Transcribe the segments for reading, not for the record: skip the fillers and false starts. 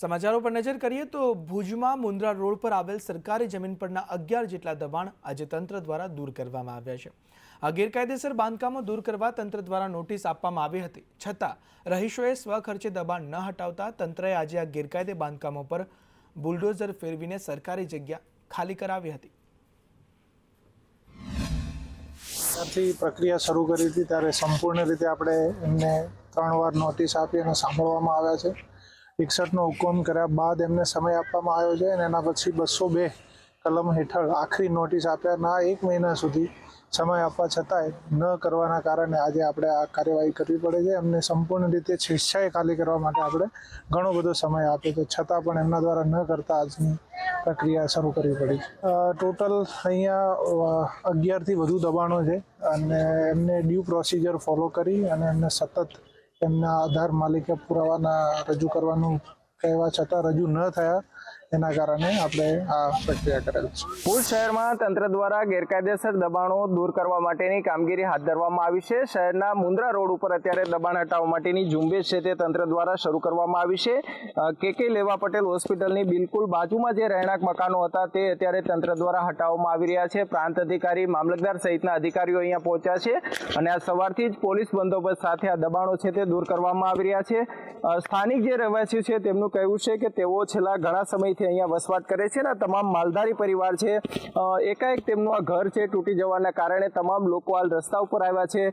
સમાચારો પર નજર કરીએ તો ભુજમાં મુન્દ્રા રોડ પર આવેલ સરકારી જમીન પરના 11 જેટલા દબાણ આજે તંત્ર દ્વારા દૂર કરવામાં આવ્યા છે। આ ગેરકાયદેસર બાંધકામો દૂર કરવા તંત્ર દ્વારા નોટિસ આપવામાં આવી હતી, છતાં રહીશોએ સ્વખર્ચે દબાણ ન હટાવતા તંત્રએ આજે આ ગેરકાયદે બાંધકામો પર બુલડોઝર ફેરવીને સરકારી જગ્યા ખાલી કરાવી હતી। પ્રક્રિયા શરૂ કરી હતી ત્યારે સંપૂર્ણ રીતે આપણે એમને 3 વાર નોટિસ આપી અને સાંભળવામાં આવ્યા છે। 61નો હુકમ કર્યા બાદ એમને સમય આપવામાં આવ્યો છે અને એના પછી 202 કલમ હેઠળ આખરી નોટિસ આપ્યા ના 1 મહિના સુધી સમય આપવા છતાંય ન કરવાના કારણે આજે આપણે આ કાર્યવાહી કરવી પડે છે। એમને સંપૂર્ણ રીતે સ્વેચ્છાએ ખાલી કરવા માટે આપણે ઘણો બધો સમય આપ્યો છે, છતાં પણ એમના દ્વારા ન કરતા આજની પ્રક્રિયા શરૂ કરવી પડી છે। ટોટલ અહીંયા 11થી વધુ દબાણો છે અને એમને ડ્યુ પ્રોસિજર ફોલો કરી અને એમને સતત એમના આધાર માલિકે પુરાવાના રજૂ કરવાનું કહેવા છતાં રજૂ ન થયા, એના કારણે આપણે આ પ્રક્રિયા કરેલ છે। ભુજ શહેરમાં તંત્ર દ્વારા ગેરકાયદેસર દબાણો દૂર કરવા માટેની કામગીરી હાથ ધરવામાં આવી છે। શહેરના મુન્દ્રા રોડ ઉપર અત્યારે દબાણ હટાવવા માટેની ઝુંબેશ છે તે તંત્ર દ્વારા શરૂ કરવામાં આવી છે। કે લેવા પટેલ હોસ્પિટલની બિલકુલ બાજુમાં જે રહેણાંક મકાનો હતા તે અત્યારે તંત્ર દ્વારા હટાવવામાં આવી રહ્યા છે। પ્રાંત અધિકારી, મામલતદાર સહિતના અધિકારીઓ અહીંયા પહોંચ્યા છે અને આ સવારથી જ પોલીસ બંદોબસ્ત સાથે આ દબાણો છે તે દૂર કરવામાં આવી રહ્યા છે। સ્થાનિક જે રહેવાસીઓ છે તેમનું કહેવું છે કે તેઓ છેલ્લા ઘણા સમયથી અહીંયા વસવાટ કરે છે ને તમામ માલધારી પરિવાર છે, એકાએક તેમનું આ ઘર છે તૂટી જવાના કારણે તમામ લોકો હાલ રસ્તા ઉપર આવ્યા છે।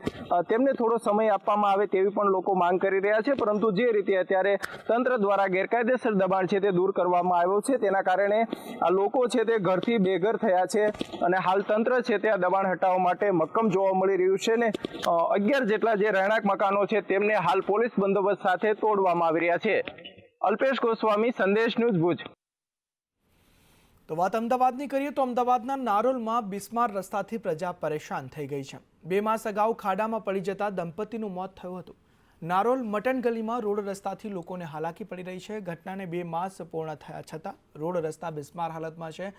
તેમને થોડો સમય આપવામાં આવે તેવી પણ લોકો માંગ કરી રહ્યા છે, પરંતુ જે રીતે અત્યારે તંત્ર દ્વારા ગેરકાયદેસર દબાણ છે તે દૂર કરવામાં આવ્યો છે તેના કારણે આ લોકો છે તે ઘરથી બેઘર થયા છે અને હાલ તંત્ર છે તે આ દબાણ હટાવવા માટે મક્કમ જોવા મળી રહ્યું છે ને 11 જેટલા જે રહેણાંક મકાનો છે તેમને હાલ પોલીસ બંદોબસ્ત સાથે તોડવામાં આવી રહ્યા છે। અલ્પેશ ગોસ્વામી, સંદેશ ન્યૂઝ, ભુજ। તો વાત અમદાવાદની કરીએ તો અમદાવાદના નારોલમાં બિસ્માર રસ્તાથી પ્રજા પરેશાન થઈ ગઈ છે। 2 માસ અગાઉ ખાડામાં પડી જતા દંપતીનું મોત થયું હતું। નારોલ મટન ગલીમાં રોડ રસ્તાથી લોકોને હાલાકી પડી રહી છે। ઘટનાને 2 માસ પૂર્ણ થયા છતાં રોડ રસ્તા બિસ્માર હાલતમાં છે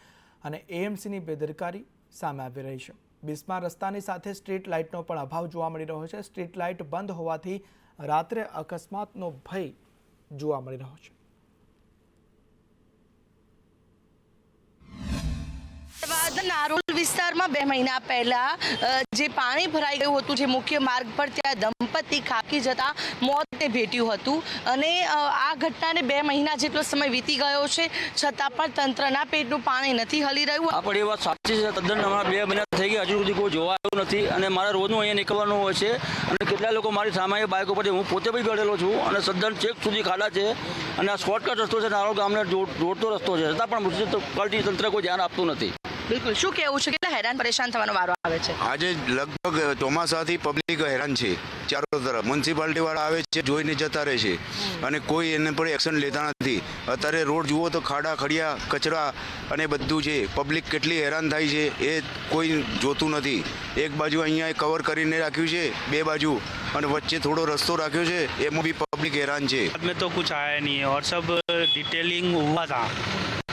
અને એએમસીની બેદરકારી સામે આવી રહી છે। બિસ્માર રસ્તાની સાથે સ્ટ્રીટ લાઇટનો પણ અભાવ જોવા મળી રહ્યો છે। સ્ટ્રીટ લાઇટ બંધ હોવાથી રાત્રે અકસ્માતનો ભય જોવા મળી રહ્યો છે। નારોલ વિસ્તારમાં 2 મહિના પહેલા જે પાણી ભરાઈ ગયું હતું, જે મુખ્ય માર્ગ પર ત્યાં દંપતી ખાબકી જતા મોતને ભેટ્યું હતું અને આ ઘટનાને 2 મહિના જેટલો સમય વીતી ગયો છે, છતાં પણ તંત્રના પેટનું પાણી નથી હલી રહ્યું। આ પણ એ વાત સાચી છે, તદ્દન હમણાં 2 મહિના થઈ ગયા, હજુ સુધી કોઈ જોવા આવ્યું નથી અને મારે રોજનું અહીંયા નીકળવાનું હોય છે અને કેટલા લોકો મારી સામે બાઇક ઉપર છે, હું પોતે બી બેઠેલો છું અને સદ્દન ચેક સુધી ખાડા છે અને આ શોર્ટકટ રસ્તો છે, નારોલ ગામને જોડતો રસ્તો છે, છતાં પણ મ્યુનિસિપાલિટી તંત્ર કોઈ ધ્યાન આપતું નથી। બિલકુલ, શું કહેવું છે, કેટલા હેરાન પરેશાન થવાનો વારો આવે છે? આજે લગભગ ચોમાસાથી પબ્લિક હેરાન છે ચારો તરફ। મ્યુનિસિપાલિટી વાળા આવે છે, જોઈને જતા રહે છે અને કોઈ એને પર એક્શન લેતા નથી। અત્યારે રોડ જુઓ તો ખાડા ખડિયા કચરા અને બધું છે, પબ્લિક કેટલી હેરાન થાય છે એ કોઈ જોતું નથી। એક બાજુ અહીંયા કવર કરીને રાખ્યું છે, 2 બાજુ અને વચ્ચે થોડો રસ્તો રાખ્યો છે, એમાં બી પબ્લિક હેરાન છે। में तो कुछ आया नहीं है और सब डिटेलिंग हुआ था,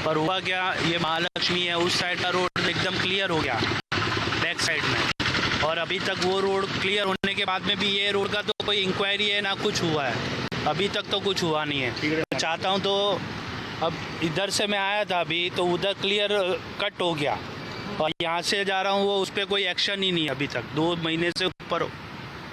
पर हुआ क्या, ये महालक्ष्मी है उस साइड का रोड एकदम क्लियर हो गया बैक साइड में, और अभी तक वो रोड क्लियर होने के बाद में भी ये रोड का तो कोई इंक्वायरी है ना कुछ हुआ है, अभी तक तो कुछ हुआ नहीं है। चाहता हूँ तो अब इधर से मैं आया था अभी तो उधर क्लियर कट हो गया और यहाँ से जा रहा हूँ वो उस पर कोई एक्शन ही नहीं अभी तक, 2 महीने से ऊपर।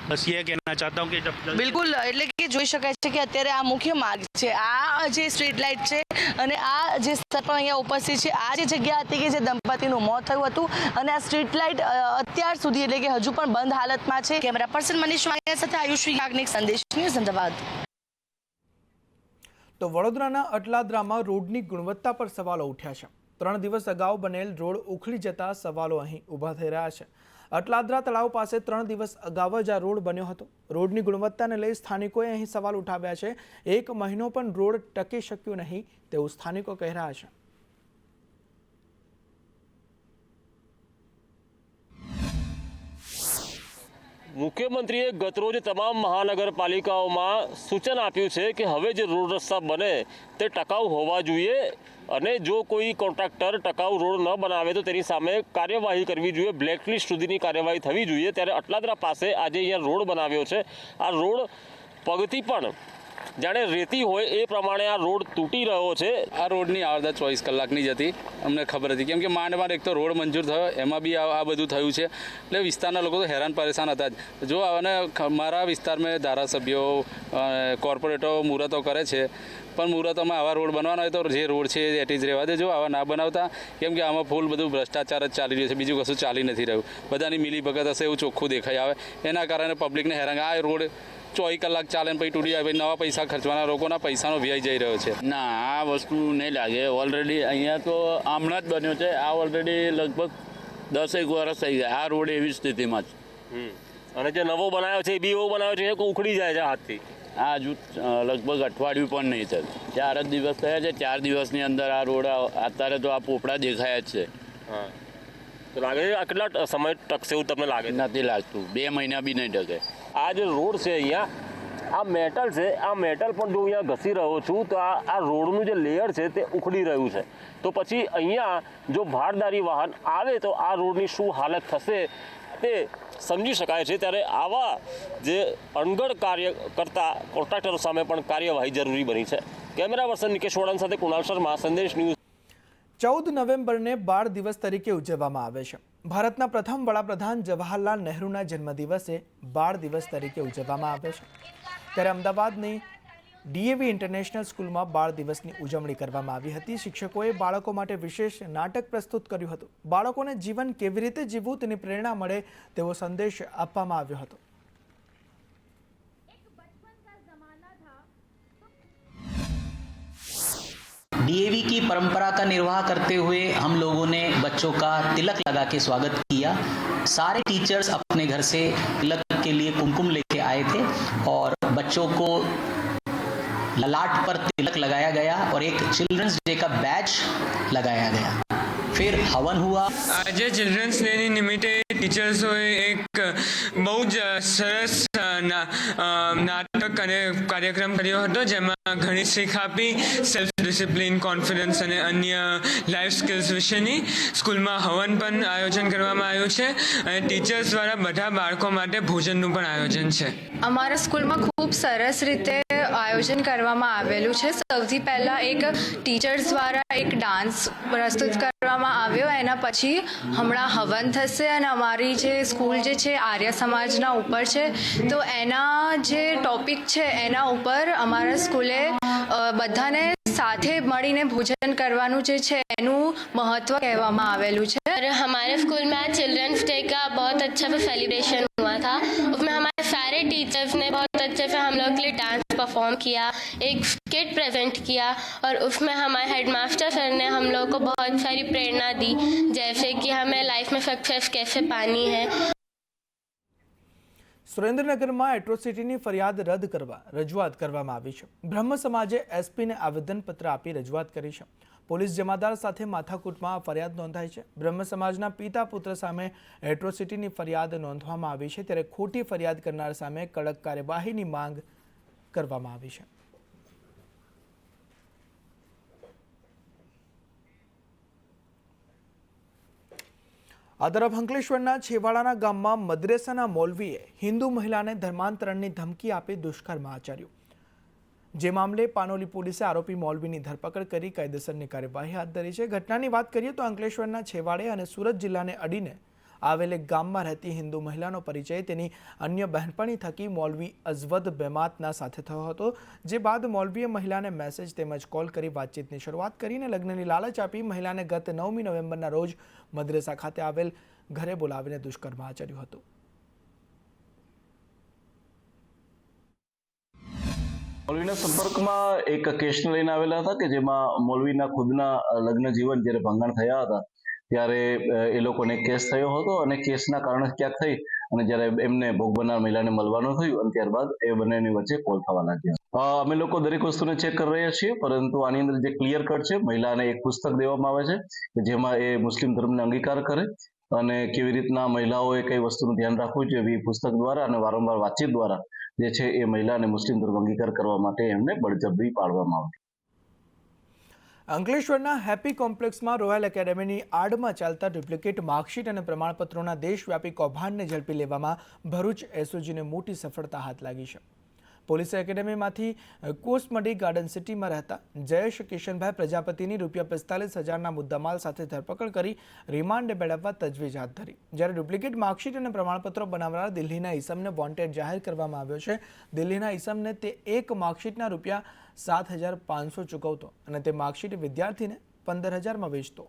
बस ये कहना चाहता हूँ कि जब બિલકુલ, એટલે કે જોઈ શકાય છે કે અત્યારે આ મુખ્ય માર્ગ છે, આ જે સ્ટ્રીટ લાઇટ છે અને આ જે સ્થળ પણ અહીંયા ઉપસ્થિત છે, આ જે જગ્યા હતી કે જે દંપતીનું મોત થયું હતું અને આ સ્ટ્રીટ લાઇટ અત્યાર સુધી એટલે કે હજુ પણ બંધ હાલતમાં છે। કેમેરા પર્સન મનીષ વાઘેલા સાથે આયુષી યાજ્ઞિક, સંદેશ ન્યૂઝ, અમદાવાદ। તો વડોદરાના અટલાદરામાં રોડની ગુણવત્તા પર સવાલો ઉઠ્યા છે। 3 દિવસ અગાઉ બનેલ રોડ ઉખડી જતા સવાલો અહીં ઊભા થઈ રહ્યા છે। અટલાદરા તળાવ પાસે 3 દિવસ અગાઉ જ આ રોડ બન્યો હતો। રોડની ગુણવત્તાને લઈ સ્થાનિકોએ અહીં સવાલ ઉઠાવ્યા છે। 1 મહિનો પણ રોડ ટકી શક્યો નહીં તેવું સ્થાનિકો કહી રહ્યા છે। મુખ્યમંત્રીએ ગતરોજ તમામ મહાનગરપાલિકાઓમાં સૂચન આપ્યું છે કે હવે જે રોડ રસ્તા બને તે ટકાઉ હોવા જોઈએ અને જો કોઈ કોન્ટ્રાક્ટર ટકાઉ રોડ ન બનાવે તો તેની સામે કાર્યવાહી કરવી જોઈએ, બ્લેકલિસ્ટ સુધીની કાર્યવાહી થવી જોઈએ। ત્યારે અટલાદરા પાસે આજે અહીંયા રોડ બનાવ્યો છે। આ રોડ પગથી પણ જાણે રેતી હોય એ પ્રમાણે આ રોડ તૂટી રહ્યો છે. આ રોડની આવતા 24 કલાકની જ હતી, અમને ખબર હતી, કેમ કે માંડ એક તો રોડ મંજૂર થયો, એમાં બી આ બધું થયું છે, એટલે વિસ્તારના લોકો તો હેરાન પરેશાન હતા જ. જો અને મારા વિસ્તારમાં ધારાસભ્યો કોર્પોરેટરો મુહૂર્તો કરે છે, પણ મુહૂર્તોમાં આવા રોડ બનવાના હોય તો જે રોડ છે એટ જ રહેવા દેજો, આવા ના બનાવતા, કેમ કે આમાં ફૂલ બધું ભ્રષ્ટાચાર જ ચાલી રહ્યું છે, બીજું કશું ચાલી નથી રહ્યું. બધાની મિલી ભગત હશે એવું ચોખ્ખું દેખાઈ આવે, એના કારણે પબ્લિકને હેરાન. આ રોડ 24 કલાક ચાલે ને પછી તૂટી જાય, પછી નવા પૈસા ખર્ચવાના, લોકોના પૈસાનો વ્યય જઈ રહ્યો છે. ના, આ વસ્તુ નહીં લાગે. ઓલરેડી અહીંયા તો હમણાં જ બન્યો છે. આ ઓલરેડી લગભગ 10 વર્ષ થઈ ગયા આ રોડ એવી સ્થિતિમાં જ. અને જે નવો બનાવ્યો છે એ બી એવો બનાવ્યો છે કે ઉખડી જાય છે હાથથી. આ હજુ લગભગ અઠવાડિયું પણ નહીં થયું, 4 જ દિવસ થયા છે. 4 દિવસની અંદર આ રોડ અત્યારે તો આ પોપડા દેખાયા જ છે. હા, તો લાગે છે આ કેટલા સમય ટકશે એવું તમને લાગે? નથી લાગતું, 2 મહિના બી નહીં ટકે. આ જે રોડ છે અહીંયા, આ મેટલ છે, આ મેટલ પણ જો અહીંયા ઘસી રહ્યો છું તો આ રોડનું જે લેયર છે તે ઉખડી રહ્યું છે. તો પછી અહીંયા જો ભારદારી વાહન આવે તો આ રોડની શું હાલત થશે તે સમજી શકાય છે. ત્યારે આવા જે અણઘડ કાર્ય કરતા કોન્ટ્રાક્ટરો સામે પણ કાર્યવાહી જરૂરી બની છે. કેમેરા પર્સન નિકેશ વોડન સાથે કુણાલ શર્મા, સંદેશ ન્યૂઝ. 14 નવેમ્બરને બાળ દિવસ તરીકે ઉજવવામાં આવે છે. ભારતના પ્રથમ વડાપ્રધાન જવાહરલાલ નહેરુના જન્મદિવસે બાળ દિવસ તરીકે ઉજવવામાં આવે છે. ત્યારે અમદાવાદની ડીએવી ઇન્ટરનેશનલ સ્કૂલમાં બાળ દિવસની ઉજવણી કરવામાં આવી હતી. શિક્ષકોએ બાળકો માટે વિશેષ નાટક પ્રસ્તુત કર્યું હતું. બાળકોને જીવન કેવી રીતે જીવવું તેની પ્રેરણા મળે તેવો સંદેશ આપવામાં આવ્યો હતો. डीएवी की परंपरा का निर्वाह करते हुए हम लोगों ने बच्चों का तिलक लगा के स्वागत किया. सारे टीचर्स अपने घर से तिलक के लिए कुमकुम लेके आए थे और बच्चों को ललाट पर तिलक लगाया गया और एक चिल्ड्रंस डे का बैच लगाया गया. फिर हवन हुआ. આજે ચિલ્ડ્રન્સ ડેની નિમિત્તે ટીચર્સોએ એક બહુ જ સરસ નાટક અને કાર્યક્રમ કર્યો હતો, જેમાં ઘણી શીખ આપી સેલ્ફ ડિસિપ્લિન, કોન્ફિડન્સ અને અન્ય લાઈફ સ્કિલ્સ વિશેની. સ્કૂલમાં હવન પણ આયોજન કરવામાં આવ્યું છે અને ટીચર્સ દ્વારા બધા બાળકો માટે ભોજનનું પણ આયોજન છે. અમારા સ્કૂલમાં ખૂબ સરસ રીતે આયોજન કરવામાં આવેલું છે. સૌથી પહેલાં એક ટીચર્સ દ્વારા એક ડાન્સ પ્રસ્તુત કરવામાં આવ્યો, એના પછી હમણાં હવન થશે અને અમારી જે સ્કૂલ જે છે આર્ય સમાજના ઉપર છે, તો એના જે ટોપિક છે એના ઉપર અમારા સ્કૂલે બધાને સાથે મળીને ભોજન કરવાનું જે છે એનું મહત્વ કહેવામાં આવેલું છે. और हमारे स्कूल में आज चिल्ड्रंस डे का बहुत अच्छा से सेलिब्रेशन हुआ था. उसमें हमारे सारे टीचर्स ने बहुत अच्छे से हम लोग के लिए डांस परफॉर्म किया, एक स्किट प्रेजेंट किया और उसमें हमारे हेडमास्टर सर ने हम लोग को बहुत सारी प्रेरणा दी, जैसे कि हमें लाइफ में सक्सेस कैसे पानी है. સુરેન્દ્રનગરમાં એટ્રોસિટીની ફરિયાદ રદ કરવા રજૂઆત કરવામાં આવી છે. બ્રહ્મ સમાજે એસપીને આવેદનપત્ર આપી રજૂઆત કરી છે. પોલીસ જમાદાર સાથે માથાકૂટમાં ફરિયાદ નોંધાઈ છે. બ્રહ્મ સમાજના પિતા પુત્ર સામે એટ્રોસિટીની ફરિયાદ નોંધવામાં આવી છે, ત્યારે ખોટી ફરિયાદ કરનાર સામે કડક કાર્યવાહીની માંગ કરવામાં આવી છે. આ તરફ અંકલેશ્વરના છેવાડાના ગામમાં મદ્રેસાના મૌલવીએ હિન્દુ મહિલાને ધર્માંતરણની ધમકી આપી દુષ્કર્મ આચર્યું. જે મામલે પાનોલી પોલીસે આરોપી મૌલવીની ધરપકડ કરી કાયદેસરની કાર્યવાહી હાથ ધરી છે. ઘટનાની વાત કરીએ તો અંકલેશ્વરના છેવાડે અને સુરત જિલ્લાને અડીને આવેલ એક ગામમાં રહેતી હિન્દુ મહિલાનો પરિચય તેની અન્ય બહેનપણી થકી મૌલવી અઝવદ બેમાતના સાથે થયો હતો. જે બાદ મૌલવીએ મહિલાને મેસેજ તેમજ કોલ કરી વાતચીતની શરૂઆત કરીને લગ્નની લાલચ આપી મહિલાને ગત 9મી નવેમ્બરના રોજ મદ્રેસા ખાતે આવેલ ઘરે બોલાવીને દુષ્કર્મ આચર્યું હતું. મૌલવીના સંપર્કમાં એક કેસને લઈને આવેલા હતા કે જેમાં મૌલવીના ખુદના લગ્ન જીવન જ્યારે ભંગાણ થયા હતા ત્યારે એ લોકોને કેસ થયો હતો અને કેસના કારણે ક્યાંક થઈ અને જ્યારે એમને ભોગ બનનાર મહિલાને મળવાનું થયું અને ત્યારબાદ એ બંનેની વચ્ચે કોલ થવા લાગ્યા. અમે લોકો દરેક વસ્તુને ચેક કરી રહ્યા છીએ, પરંતુ આની અંદર જે ક્લિયર કટ છે, મહિલાને એક પુસ્તક દેવામાં આવે છે કે જેમાં એ મુસ્લિમ ધર્મને અંગીકાર કરે અને કેવી રીતના મહિલાઓએ કઈ વસ્તુનું ધ્યાન રાખવું જોઈએ એ પુસ્તક દ્વારા અને વારંવાર વાતચીત દ્વારા જે છે એ મહિલાને મુસ્લિમ ધર્મ અંગીકાર કરવા માટે એમને બળજબરી પાડવામાં આવે. અંકલેશ્વરના હેપી કોમ્પ્લેક્સમાં રોયલ એકેડેમીની આડમાં ચાલતા ડુપ્લિકેટ માર્કશીટ અને પ્રમાણપત્રોના દેશવ્યાપી કૌભાંડને ઝડપી લેવામાં ભરૂચ એસઓજીને મોટી સફળતા હાથ લાગી છે. પોલીસે એકેડેમીમાંથી કોસમડી ગાર્ડન સિટીમાં રહેતા જયેશ કિશનભાઈ પ્રજાપતિની ₹45,000ના મુદ્દામાલ સાથે ધરપકડ કરી રિમાન્ડ મેળવવા તજવીજ હાથ ધરી. જ્યારે ડુપ્લિકેટ માર્કશીટ અને પ્રમાણપત્રો બનાવનાર દિલ્હીના ઈસમને વોન્ટેડ જાહેર કરવામાં આવ્યો છે. દિલ્હીના ઈસમને તે એક માર્કશીટના ₹7,500 ચૂકવતો અને તે માર્કશીટ વિદ્યાર્થીને 15,000માં વેચતો.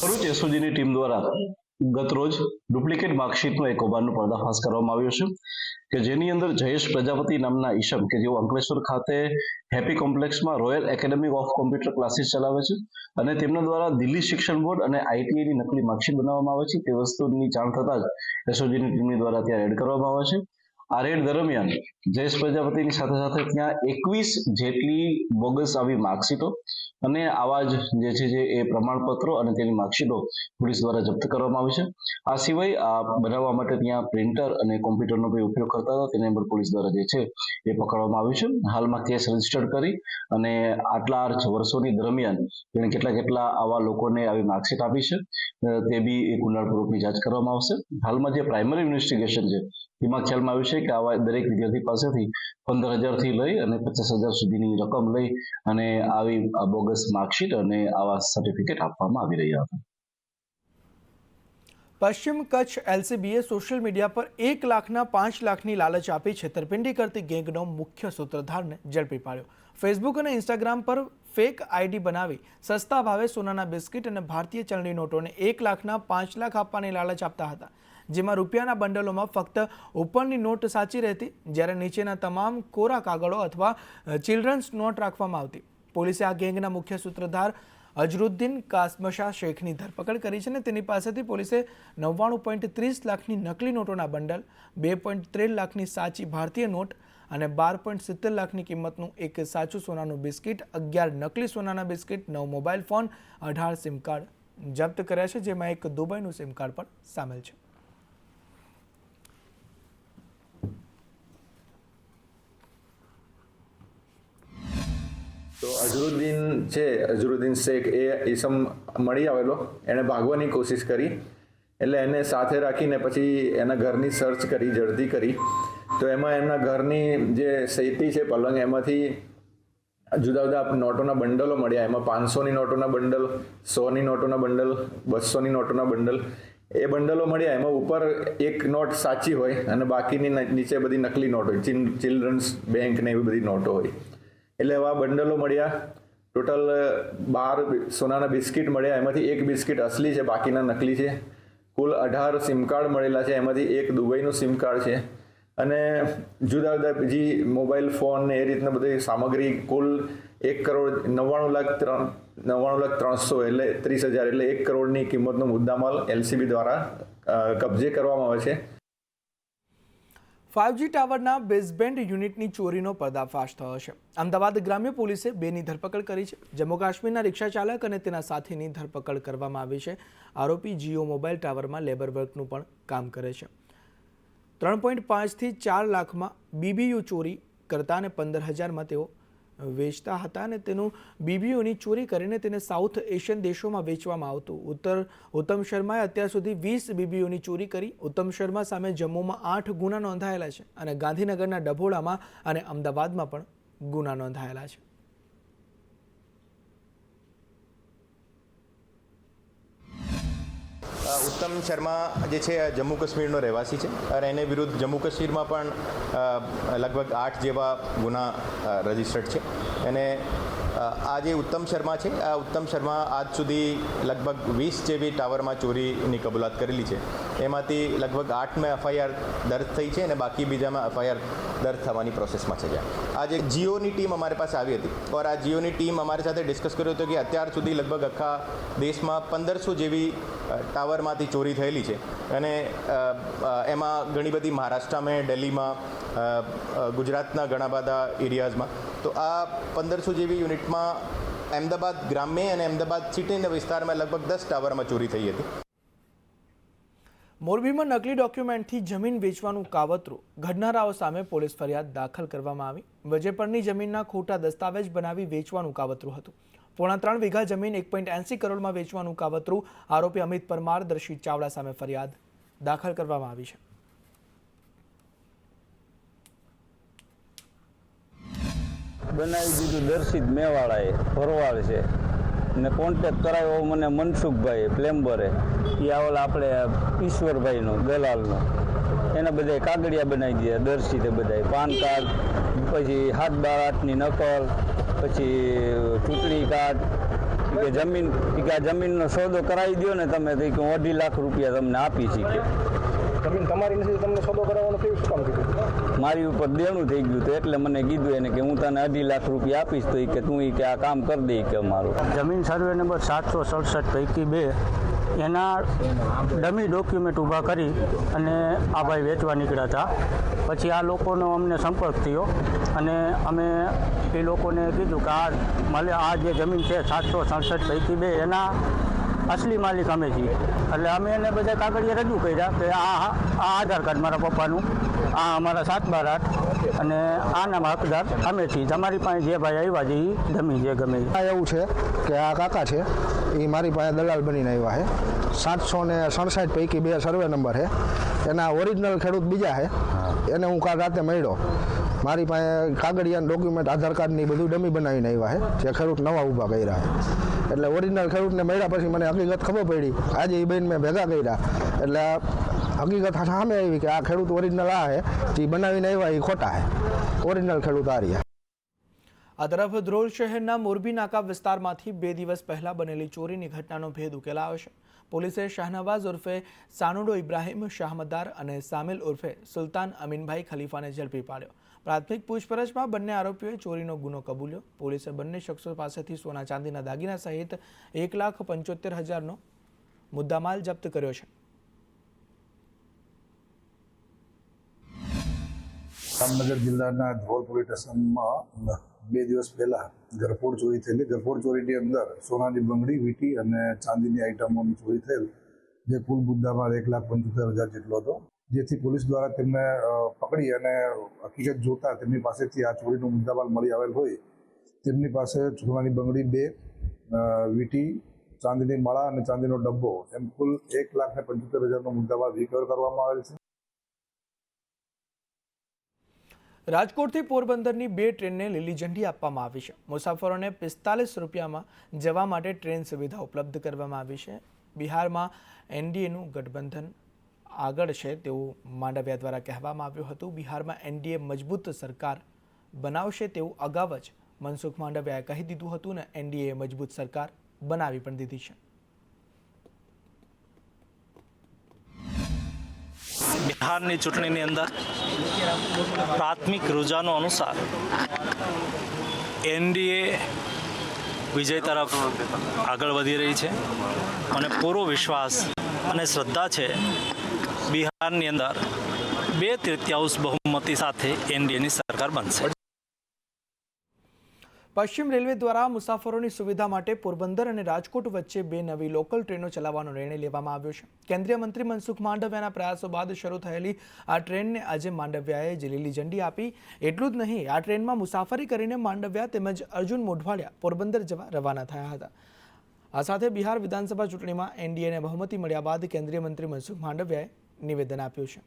ભરૂચ એસઓજીની ટીમ દ્વારા ગતરોજ ડુપ્લિકેટ માર્કશીટનો એક કૌભાંડનો પર્દાફાશ કરવામાં આવ્યો છે કે જેની અંદર જયેશ પ્રજાપતિ નામના ઈસમ કે જેઓ અંકલેશ્વર ખાતે હેપી કોમ્પ્લેક્સમાં royal academy of computer classes ચલાવે છે અને તેમના દ્વારા દિલ્હી શિક્ષણ બોર્ડ અને આઈટીઆઈની નકલી માર્કશીટ બનાવવામાં આવે છે. તે વસ્તુની જાણ થતાં જ એસઓજીની ટીમની દ્વારા ત્યાં રેડ કરવામાં આવે છે. આ રેડ દરમિયાન જયેશ પ્રજાપતિની સાથે સાથે ત્યાં 21 જેટલી બોગસ આવી માર્કશીટો અને આવા જ જે છે એ પ્રમાણપત્રો અને તેની માર્કશીટો પોલીસ દ્વારા જપ્ત કરવામાં આવી છે. આ સિવાય આ બનાવવા માટે ત્યાં પ્રિન્ટર અને કોમ્પ્યુટરનો પણ ઉપયોગ કરતા હતા તેને પણ પોલીસ દ્વારા જે છે એ પકડવામાં આવ્યું છે. હાલમાં કેસ રજીસ્ટર્ડ કરી અને આટલા વર્ષોની દરમિયાન તેણે કેટલા આવા લોકોને આવી માર્કશીટ આપી છે તે બી એક ઊંડાણપૂર્વકની જાંચ કરવામાં આવશે. હાલમાં જે પ્રાઇમરી ઇન્વેસ્ટિગેશન છે તેમાં ખ્યાલમાં આવ્યું છે કે આવા દરેક વિદ્યાર્થી પાસેથી 15,000થી લઈ અને 50,000 સુધીની રકમ લઈ અને આવી બોગસ માર્કશીટ અને આવા સર્ટિફિકેટ આપવામાં આવી રહ્યા હતા. પશ્ચિમ કચ્છ એલસીબીએ સોશિયલ મીડિયા પર 1 લાખના 5 લાખની લાલચ આપી છેતરપિંડી કરતી ગેંગનો મુખ્ય સૂત્રધારને ઝડપી પાડ્યો. ફેસબુક અને ઇન્સ્ટાગ્રામ પર ફેક આઈડી બનાવી સસ્તા ભાવે સોનાના બિસ્કિટ અને ભારતીય ચલણી નોટોને 1 લાખના 5 લાખ આપવાની લાલચ આપતા હતા. જેમાં રૂપિયાના બંડલોમાં ફક્ત ઉપરની નોટ સાચી રહેતી, જ્યારે નીચેના તમામ કોરા કાગળો અથવા ચિલ્ડ્રન્સ નોટ રાખવામાં આવતી. પોલીસે આ ગેંગના મુખ્ય સૂત્રધાર અજરુદ્દીન કાસમશા શેખની ધરપકડ કરી છે અને તેની પાસેથી પોલીસે 99.30 લાખની નકલી નોટોના બંડલ, 2.13 લાખની સાચી ભારતીય નોટ અને 12.70 લાખની કિંમતનું એક સાચું સોનાનું બિસ્કિટ, 11 નકલી સોનાના biscuit, 9 mobile phone, 18 sim card જપ્ત કર્યા છે, જેમાં એક દુબઈનું સિમ કાર્ડ પણ સામેલ છે. તો અઝરુદ્દીન શેખ એ ઈસમ મળી આવેલો, એણે ભાગવાની કોશિશ કરી એટલે એને સાથે રાખીને પછી એના ઘરની સર્ચ કરી, ઝડપી કરી. તો એમાં એમના ઘરની જે સેટી છે પલંગ, એમાંથી જુદા જુદા નોટોના બંડલો મળ્યા. એમાં 500ની નોટોના બંડલ, 100ની નોટોના બંડલ, 200ની નોટોના બંડલ, એ બંડલો મળ્યા. એમાં ઉપર એક નોટ સાચી હોય અને બાકીની નીચે બધી નકલી નોટ હોય, ચિલ્ડ્રન્સ બેંક ને એવી બધી નોટો હોય. એટલે એવા બંડલો મળ્યા. ટોટલ 12 સોનાના બિસ્કિટ મળ્યા. એમાંથી એક બિસ્કિટ અસલી છે, બાકીના નકલી છે. કુલ 18 સિમ કાર્ડ મળેલા છે, એમાંથી એક દુબઈનું સિમ કાર્ડ છે અને જુદા જુદા બીજી મોબાઈલ ફોન ને એ રીતના બધી સામગ્રી કુલ 1,99,300,000 એટલે 30,000 એટલે 1 કરોડની કિંમતનો મુદ્દામાલ એલસીબી દ્વારા કબજે કરવામાં આવે છે. 5G ટાવરના બેઝબેન્ડ યુનિટની ચોરીનો પર્દાફાશ થયો છે. અમદાવાદ ગ્રામ્ય પોલીસે 2ની ધરપકડ કરી છે. જમ્મુ કાશ્મીરના રિક્ષા ચાલક અને તેના સાથીની ધરપકડ કરવામાં આવી છે. આરોપી જીઓ મોબાઈલ ટાવરમાં લેબર વર્કનું પણ કામ કરે છે. 3.5થી 4 લાખમાં બીબીયુ ચોરી કરતા અને 15,000માં તેઓ વેચતા હતા અને તેનું બીબીયુની ચોરી કરીને તેને સાઉથ એશિયન દેશોમાં વેચવામાં આવતું. ઉત્તમ શર્માએ અત્યાર સુધી 20 બીબીયુની ચોરી કરી. ઉત્તમ શર્મા સામે જમ્મુમાં 8 ગુના નોંધાયેલા છે અને ગાંધીનગરના ડભોડામાં અને અમદાવાદમાં પણ ગુના નોંધાયેલા છે. ઉત્તમ શર્મા જે છે જમ્મુ કાશ્મીરનો રહેવાસી છે અને એને વિરુદ્ધ જમ્મુ કાશ્મીરમાં પણ લગભગ 8 જેવા ગુના રજિસ્ટર્ડ છે. અને આ જે ઉત્તમ શર્મા છે, આ ઉત્તમ શર્મા આજ સુધી લગભગ 20 જેવી ટાવરમાં ચોરીની કબૂલાત કરેલી છે. એમાંથી લગભગ 8માં એફઆઈઆર દર્જ થઈ છે અને બાકી બીજામાં એફઆઈઆર દર્જ થવાની પ્રોસેસમાં છે. આજે જીઓની ટીમ અમારી પાસે આવી હતી और આ જીઓની ટીમ અમારી સાથે ડિસ્કસ કર્યો હતો કે અત્યાર સુધી લગભગ આખા દેશમાં 1500 જેવી ટાવરમાંથી ચોરી થયેલી છે અને એમાં ઘણી બધી મહારાષ્ટ્રમાં, દિલ્હીમાં, ગુજરાતના ઘણા બધા એરિયાઝમાં. તો આ 1500 જેવી યુનિટમાં અમદાવાદ ગ્રામ્ય અને અમદાવાદ સિટીના વિસ્તારમાં લગભગ 10 ટાવરમાં ચોરી થઈ હતી. મોરબીમાં નકલી ડોક્યુમેન્ટથી જમીન વેચવાનું કાવતરું ઘડનારાઓ સામે પોલીસ ફરિયાદ દાખલ કરવામાં આવી. વજેપરની જમીનના ખોટા દસ્તાવેજ બનાવી વેચવાનું કાવતરું હતું. 3.5 વીઘા જમીન 1.80 કરોડમાં વેચવાનું કાવતરું. આરોપી અમિત પરમાર, દર્શિત ચાવડા સામે ફરિયાદ દાખલ કરવામાં આવી છે. બનાવી દીધું દર્શિત મેવાળાએ, ભરવાડ છે, ને કોન્ટેક્ટ કરાવ્યો મને મનસુખભાઈ પ્લેમ્બરે, એ આવલ આપણે ઈશ્વરભાઈનો દલાલનો, એના બધા કાગળિયા બનાવી દીધા દર્શિતે બધા, પાન કાર્ડ, પછી 7/12ની નકલ, પછી ચૂંટણી કાર્ડ, કે જમીન, કે આ જમીનનો સોદો કરાવી દો ને તમે તો કે 2.5 લાખ રૂપિયા તમને આપી શકીએ. જમીન તમારી નથી, તમને સોદો કરાવવાનો કેવું શું કામ કીધું? મારી ઉપર દેણું થઈ ગયું હતું એટલે મને કીધું એને કે હું તને 2.5 લાખ રૂપિયા આપીશ, તો કે તું કે આ કામ કરી દે કે અમારું. જમીન સર્વે નંબર 767 પૈકી 2 એના ડમી ડોક્યુમેન્ટ ઊભા કરી અને આ ભાઈ વેચવા નીકળ્યા હતા. પછી આ લોકોનો અમને સંપર્ક થયો અને અમે એ લોકોને કીધું કે આ જે જમીન છે 767 પૈકી 2 એના અસલી માલિક અમે છીએ. એટલે અમે એને બધા કાગળિયા રજૂ કર્યા કે આ આધાર કાર્ડ મારા પપ્પાનું, આ અમારા 7/8 અને આના હકદાર અમે છીએ. તમારી પાસે જે ભાઈ આવ્યા છે એ જમીન છે ગમે એવું છે કે આ કાકા છે એ મારી પાસે દલાલ બનીને આવ્યા છે. 767 પૈકી 2 સર્વે નંબર છે, એના ઓરિજિનલ ખેડૂત બીજા છે. એને હું કાલ રાતે મળ્યો, મારી પાસે કાગળિયા ડોક્યુમેન્ટ આધાર કાર્ડની બધું ડમી બનાવીને આવ્યા છે, જે ખેડૂત નવા ઊભા કર્યા છે. એટલે ઓરિજિનલ ખેડૂતને મળ્યા પછી મને હકીકત ખબર પડી. આજે એ બેન મેં ભેગા કર્યા એટલે હકીકત સામે આવી કે આ ખેડૂત ઓરિજિનલ આ છે, જે બનાવીને આવ્યા એ ખોટા છે, ઓરિજિનલ ખેડૂત આ રહ્યા. આ તરફ ધ્રોલ શહેરના મોરબી નાકા વિસ્તારમાંથી 2 દિવસ પહેલા બનેલી ચોરીની ઘટનાનો ભેદ ઉકેલાયો છે. પોલીસે શાહનવાઝ ઉર્ફે સાનુડો ઇબ્રાહિમ શાહમદાર અને સામિલ ઉર્ફે સુલતાન અમીનભાઈ ખલીફાને ઝડપી પાડ્યો. પ્રાથમિક પૂછપરછમાં બંને આરોપીઓએ ચોરીનો ગુનો કબૂલ્યો. પોલીસે બંને શખ્સો પાસેથી સોના ચાંદીના દાગીના સહિત 1,75,000નો મુદ્દામાલ જપ્ત કર્યો છે. જામનગર જિલ્લાના ધ્રોલ પોલીસ સ્ટેશનમાં 2 દિવસ પહેલા ગરફોડ ચોરી થયેલી. ગરફોડ ચોરીની અંદર સોનાની બંગડી, વીંટી અને ચાંદીની આઇટમોની ચોરી થયેલ, જે કુલ મુદ્દામાલ 1,75,000 જેટલો હતો. જેથી પોલીસ દ્વારા તેમને પકડી અને હકીકત જોતા તેમની પાસેથી આ ચોરીનો મુદ્દામાલ મળી આવેલ હોય. તેમની પાસે સોનાની બંગડી, 2 વીંટી, ચાંદીની માળા અને ચાંદીનો ડબ્બો, એમ કુલ 1,75,000નો મુદ્દામાલ રિકવર કરવામાં આવેલ છે. રાજકોટથી પોરબંદરની 2 ટ્રેનને લીલી ઝંડી આપવામાં આવી છે. મુસાફરોને 45 રૂપિયામાં જવા માટે ટ્રેન સુવિધા ઉપલબ્ધ કરવામાં આવી છે. બિહારમાં એનડીએનું ગઠબંધન આગળ છે તેવું માંડવિયા દ્વારા કહેવામાં આવ્યું હતું. બિહારમાં એનડીએ મજબૂત સરકાર બનાવશે તેવું અગાઉ જ મનસુખ માંડવિયાએ કહી દીધું હતું ને એનડીએ મજબૂત સરકાર બનાવી પણ દીધી છે. બિહારની ચૂંટણીની અંદર પ્રાથમિક રૂઝાનો અનુસાર એનડીએ વિજય તરફ આગળ વધી રહી છે અને પૂરો વિશ્વાસ અને શ્રદ્ધા છે બિહારની અંદર 2/3 બહુમતી સાથે એનડીએની સરકાર બનશે. પશ્ચિમ રેલવે દ્વારા મુસાફરોની સુવિધા માટે પોરબંદર અને રાજકોટ વચ્ચે 2 નવી લોકલ ટ્રેનો ચલાવવાનો નિર્ણય લેવામાં આવ્યો છે. કેન્દ્રીય મંત્રી મનસુખ માંડવિયાના પ્રયાસો બાદ શરૂ થયેલી આ ટ્રેનને આજે માંડવિયાએ જ લીલી ઝંડી આપી. એટલું જ નહીં, આ ટ્રેનમાં મુસાફરી કરીને માંડવિયા તેમજ અર્જુન મોઢવાડિયા પોરબંદર જવા રવાના થયા હતા. આ સાથે બિહાર વિધાનસભા ચૂંટણીમાં એનડીએને બહુમતી મળ્યા બાદ કેન્દ્રીય મંત્રી મનસુખ માંડવિયાએ નિવેદન આપ્યું છે.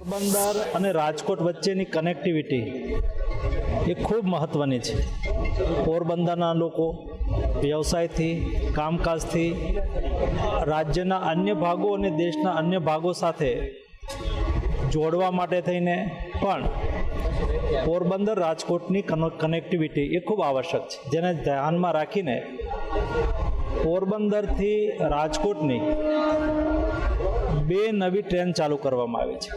પોરબંદર અને રાજકોટ વચ્ચેની કનેક્ટિવિટી એ ખૂબ મહત્ત્વની છે. પોરબંદરના લોકો વ્યવસાયથી, કામકાજથી રાજ્યના અન્ય ભાગો અને દેશના અન્ય ભાગો સાથે જોડવા માટે થઈને પણ પોરબંદર રાજકોટની કનેક્ટિવિટી એ ખૂબ આવશ્યક છે, જેને ધ્યાનમાં રાખીને પોરબંદરથી રાજકોટની 2 નવી ટ્રેન ચાલુ કરવામાં આવી છે.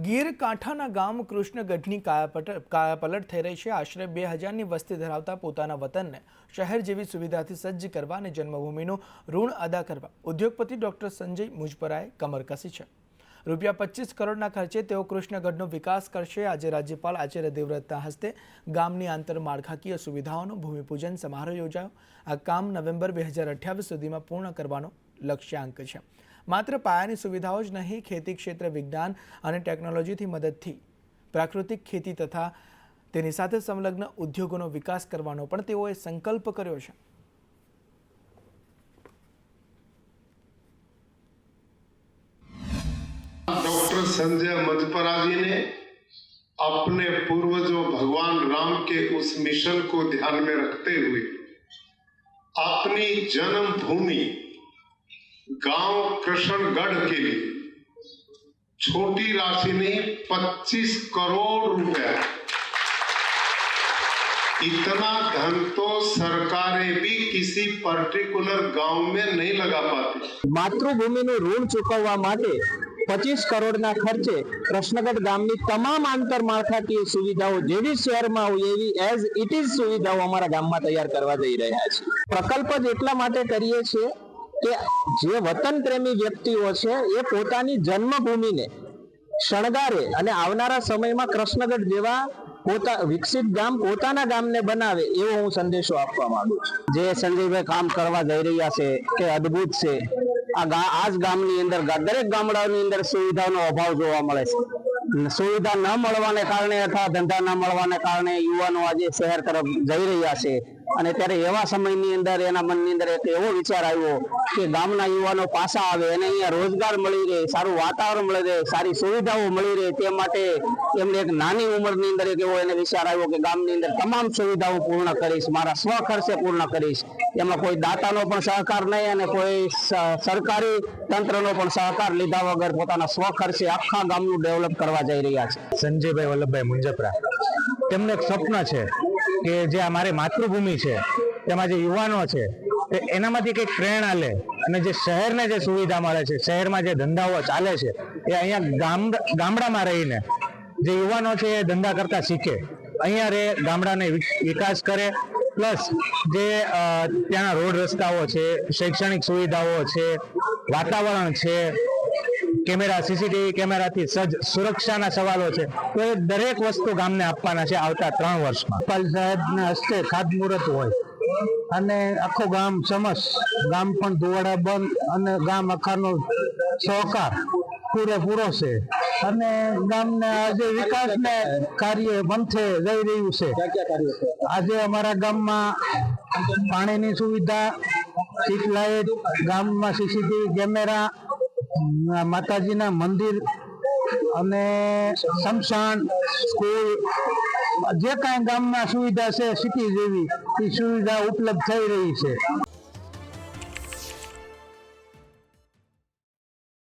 ગીર કાંઠાના ગામ કૃષ્ણગઢની કાયાપલટ થઈ રહી છે. આશરે 2,000ની વસ્તી ધરાવતા પોતાના વતનને શહેર જેવી સુવિધાથી સજ્જ કરવા અને જન્મભૂમિનું ઋણ અદા કરવા ઉદ્યોગપતિ ડોક્ટર સંજય મુજપરાએ કમર કસી છે. ₹25 કરોડના ખર્ચે તેઓ કૃષ્ણગઢનો વિકાસ કરશે. આજે રાજ્યપાલ આચાર્ય દેવવ્રતના હસ્તે ગામની આંતરમાળખાકીય સુવિધાઓનો ભૂમિપૂજન સમારોહ યોજાયો. આ કામ નવેમ્બર 2028 સુધીમાં પૂર્ણ કરવાનો લક્ષ્યાંક છે. માત્ર પાયાની સુવિધાઓ જ નહીં, ખેતી ક્ષેત્રે વિજ્ઞાન અને ટેકનોલોજીથી મદદથી પ્રાકૃતિક ખેતી તથા તેની સાથે સંલગ્ન ઉદ્યોગોનો વિકાસ કરવાનો પણ તેઓએ સંકલ્પ કર્યો છે. डॉक्टर संजय मजपरा जी ने अपने पूर्वजों भगवान राम के उस मिशन को ध्यान में रखते हुए अपनी जन्म भूमि गांव कृष्णगढ़ के लिए छोटी राशि नहीं 25 करोड़ रुपया, इतना धन तो सरकारें भी किसी पर्टिकुलर गांव में नहीं लगा पाती. માતૃભૂમિનું ઋણ ચૂકવવા માટે 25 કરોડના ખર્ચે કૃષ્ણગઢ ગામની તમામ આંતરમાળખાકીય સુવિધાઓ જેવી શહેરમાં હોય એવી એઝ ઇટ ઇઝ સુવિધાઓ અમારા ગામમાં તૈયાર કરવા જઈ રહ્યા છે. પ્રકલ્પ જ એટલા માટે કરીએ છીએ કે જે વતન પ્રેમી વ્યક્તિઓ છે એ પોતાની જન્મભૂમિને શણગારે અને આવનારા સમયમાં કૃષ્ણગઢ જેવા વિકસિત ગામ પોતાના ગામને બનાવે એવો હું સંદેશો આપવા માંગુ છું. જે સંજયભાઈ કામ કરવા જઈ રહ્યા છે તે અદ્ભુત છે. આ જ ગામની અંદર દરેક ગામડાઓની અંદર સુવિધાનો અભાવ જોવા મળે છે. સુવિધા ન મળવાને કારણે અથવા ધંધા ન મળવાને કારણે યુવાનો આજે શહેર તરફ જઈ રહ્યા છે અને ત્યારે એવા સમયની અંદર એના મનની અંદર એક એવો વિચાર આવ્યો કે ગામના યુવાનો પાછા આવે અને અહીંયા રોજગાર મળી રહે, સારું વાતાવરણ મળી રહે, સારી સુવિધાઓ મળી રહે તે માટે એમને એક નાની ઉંમરની અંદર એક એવો એને વિચાર આવ્યો કે ગામની અંદર તમામ સુવિધાઓ પૂર્ણ કરીશ, મારા સ્વખર્ચે પૂર્ણ કરીશ. એમાં કોઈ દાતાનો પણ સહકાર નહીં અને કોઈ સરકારી તંત્રનો પણ સહકાર લીધા વગર પોતાના સ્વખર્ચે આખા ગામનું ડેવલપ કરવા જઈ રહ્યા છે. સંજયભાઈ વલ્લભભાઈ મુંજપરા, તેમનું એક સ્વપ્ન છે કે જે અમારી માતૃભૂમિ છે તેમાં જે યુવાનો છે તે એનામાંથી કંઈક પ્રેરણા લે અને જે શહેરને જે સુવિધા મળે છે, શહેરમાં જે ધંધાઓ ચાલે છે એ અહીંયા ગામડામાં રહીને જે યુવાનો છે એ ધંધા કરતા શીખે, અહીંયા રહે, ગામડાને વિકાસ કરે, પ્લસ જે ત્યાંના રોડ રસ્તાઓ છે, શૈક્ષણિક સુવિધાઓ છે, વાતાવરણ છે, કેમેરા સીસીટીવી કેમેરાથી સજ્જ સુરક્ષાના સવાલો છે, તો એ દરેક વસ્તુ ગામને આપવાના છે આવતા 3 વર્ષમાં. પાલ સાહેબના હસ્તે ખાતમુહૂર્ત હોય અને આખું ગામ સમસ, ગામ પણ ધોવાડા બંધ અને ગામ આખાનો સહકાર પૂરેપૂરો છે અને ગામના આજે વિકાસને કાર્ય પંથે જઈ રહ્યું છે. આજે અમારા ગામમાં પાણીની સુવિધા, સ્ટ્રીટ લાઇટ, ગામમાં સીસીટીવી કેમેરા, માતાજીના મંદિર અને સ્મશાન, સ્કૂલ, જે કાંઈ ગામમાં સુવિધા છે સિટી જેવી એ સુવિધા ઉપલબ્ધ થઈ રહી છે.